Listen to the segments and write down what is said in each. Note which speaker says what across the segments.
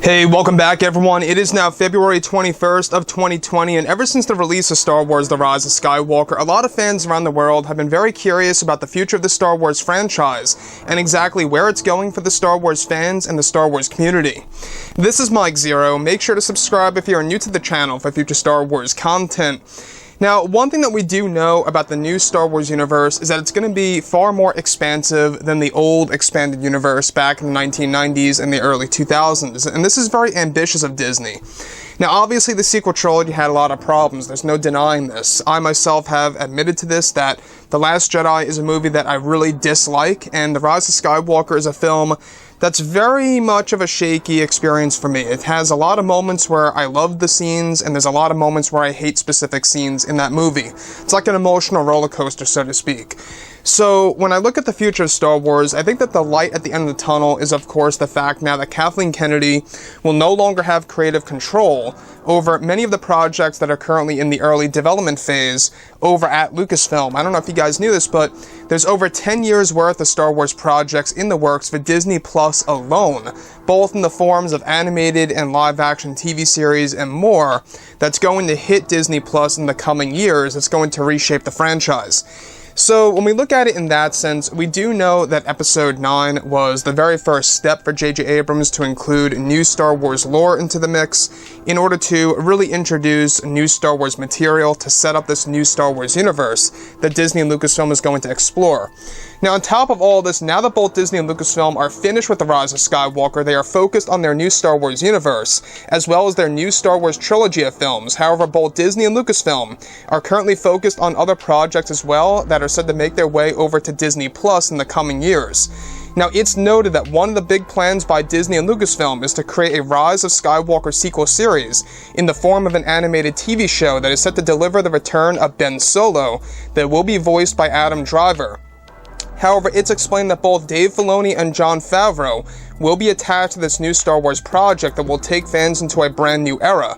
Speaker 1: Hey, welcome back everyone. It is now February 21st of 2020, and ever since the release of Star Wars The Rise of Skywalker, a lot of fans around the world have been very curious about the future of the Star Wars franchise, and exactly where it's going for the Star Wars fans and the Star Wars community. This is Mike Zero. Make sure to subscribe if you are new to the channel for future Star Wars content. Now, one thing that we do know about the new Star Wars universe is that it's going to be far more expansive than the old expanded universe back in the 1990s and the early 2000s, and this is very ambitious of Disney. Now, obviously, the sequel trilogy had a lot of problems. There's no denying this. I myself have admitted to this, that The Last Jedi is a movie that I really dislike, and The Rise of Skywalker is a film that's very much of a shaky experience for me. It has a lot of moments where I love the scenes, and there's a lot of moments where I hate specific scenes in that movie. It's like an emotional roller coaster, so to speak. So, when I look at the future of Star Wars, I think that the light at the end of the tunnel is, of course, the fact now that Kathleen Kennedy will no longer have creative control over many of the projects that are currently in the early development phase over at Lucasfilm. I don't know if you guys knew this, but there's over 10 years worth of Star Wars projects in the works for Disney Plus alone, both in the forms of animated and live-action TV series and more, that's going to hit Disney Plus in the coming years. It's going to reshape the franchise. So, when we look at it in that sense, we do know that Episode 9 was the very first step for J.J. Abrams to include new Star Wars lore into the mix in order to really introduce new Star Wars material to set up this new Star Wars universe that Disney and Lucasfilm is going to explore. Now, on top of all this, now that both Disney and Lucasfilm are finished with The Rise of Skywalker, they are focused on their new Star Wars universe, as well as their new Star Wars trilogy of films. However, both Disney and Lucasfilm are currently focused on other projects as well that are said to make their way over to Disney Plus in the coming years. Now, it's noted that one of the big plans by Disney and Lucasfilm is to create a Rise of Skywalker sequel series in the form of an animated TV show that is set to deliver the return of Ben Solo that will be voiced by Adam Driver. However, it's explained that both Dave Filoni and Jon Favreau will be attached to this new Star Wars project that will take fans into a brand new era.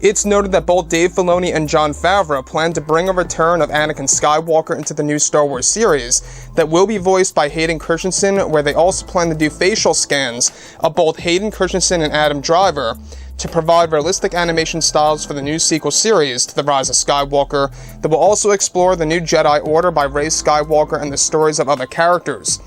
Speaker 1: It's noted that both Dave Filoni and Jon Favreau plan to bring a return of Anakin Skywalker into the new Star Wars series that will be voiced by Hayden Christensen, where they also plan to do facial scans of both Hayden Christensen and Adam Driver to provide realistic animation styles for the new sequel series to The Rise of Skywalker that will also explore the new Jedi Order by Rey Skywalker and the stories of other characters.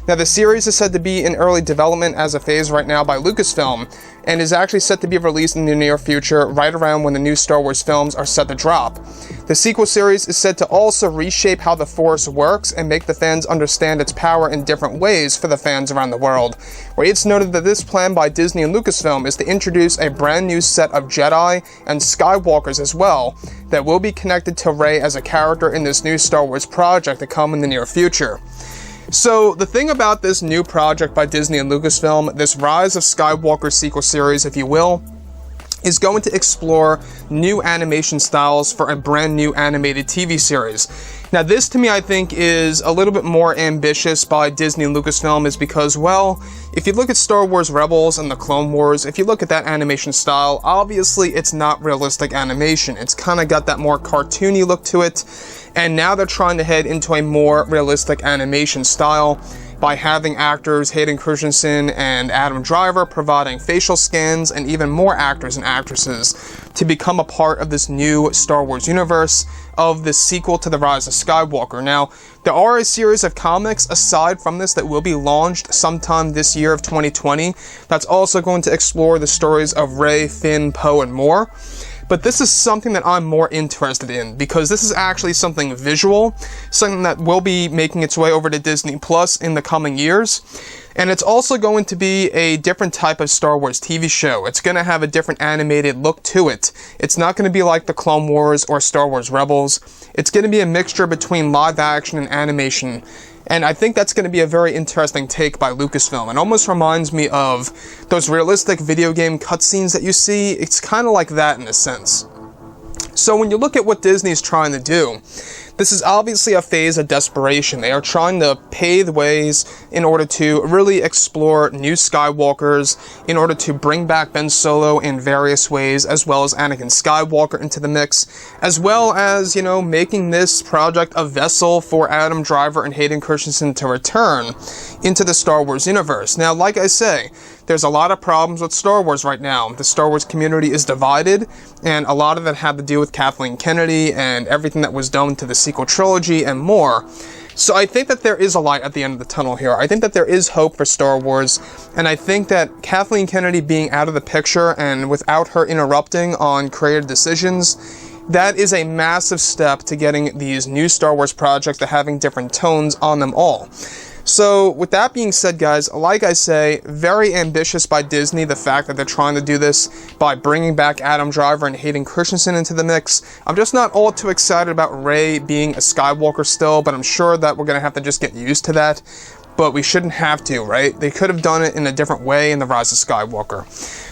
Speaker 1: Now, the series is said to be in early development as a phase right now by Lucasfilm, and is actually set to be released in the near future, right around when the new Star Wars films are set to drop. The sequel series is said to also reshape how the Force works and make the fans understand its power in different ways for the fans around the world, where it's noted that this plan by Disney and Lucasfilm is to introduce a brand new set of Jedi and Skywalkers as well, that will be connected to Rey as a character in this new Star Wars project to come in the near future. So, the thing about this new project by Disney and Lucasfilm, this Rise of Skywalker sequel series, if you will, is going to explore new animation styles for a brand new animated TV series. Now, this to me, I think, is a little bit more ambitious by Disney and Lucasfilm, is because, well, if you look at Star Wars Rebels and the Clone Wars, if you look at that animation style, obviously it's not realistic animation. It's kind of got that more cartoony look to it, and now they're trying to head into a more realistic animation style by having actors Hayden Christensen and Adam Driver providing facial scans, and even more actors and actresses to become a part of this new Star Wars universe of this sequel to The Rise of Skywalker. Now, there are a series of comics aside from this that will be launched sometime this year of 2020 that's also going to explore the stories of Rey, Finn, Poe, and more. But this is something that I'm more interested in, because this is actually something visual, something that will be making its way over to Disney Plus in the coming years. And it's also going to be a different type of Star Wars TV show. It's going to have a different animated look to it. It's not going to be like the Clone Wars or Star Wars Rebels. It's going to be a mixture between live action and animation. And I think that's going to be a very interesting take by Lucasfilm. It almost reminds me of those realistic video game cutscenes that you see. It's kind of like that in a sense. So when you look at what Disney's trying to do, this is obviously a phase of desperation. They are trying to pave the ways in order to really explore new Skywalkers, in order to bring back Ben Solo in various ways, as well as Anakin Skywalker into the mix, as well as, making this project a vessel for Adam Driver and Hayden Christensen to return into the Star Wars universe. Now, like I say, there's a lot of problems with Star Wars right now. The Star Wars community is divided, and a lot of that had to do with Kathleen Kennedy and everything that was done to the sequel trilogy and more. So I think that there is a light at the end of the tunnel here. I think that there is hope for Star Wars, and I think that Kathleen Kennedy being out of the picture and without her interrupting on creative decisions, that is a massive step to getting these new Star Wars projects to having different tones on them all. So, with that being said, guys, like I say, very ambitious by Disney, the fact that they're trying to do this by bringing back Adam Driver and Hayden Christensen into the mix. I'm just not all too excited about Rey being a Skywalker still, but I'm sure that we're going to have to just get used to that. But we shouldn't have to, right? They could have done it in a different way in The Rise of Skywalker.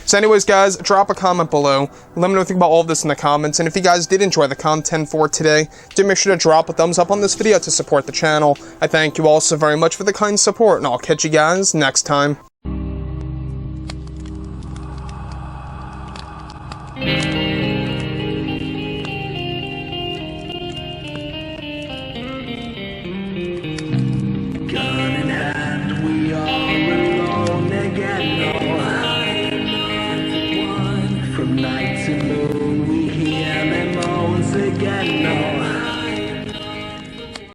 Speaker 1: So anyways, guys, drop a comment below. Let me know what you think about all of this in the comments. And if you guys did enjoy the content for today, do make sure to drop a thumbs up on this video to support the channel. I thank you all so very much for the kind support, and I'll catch you guys next time.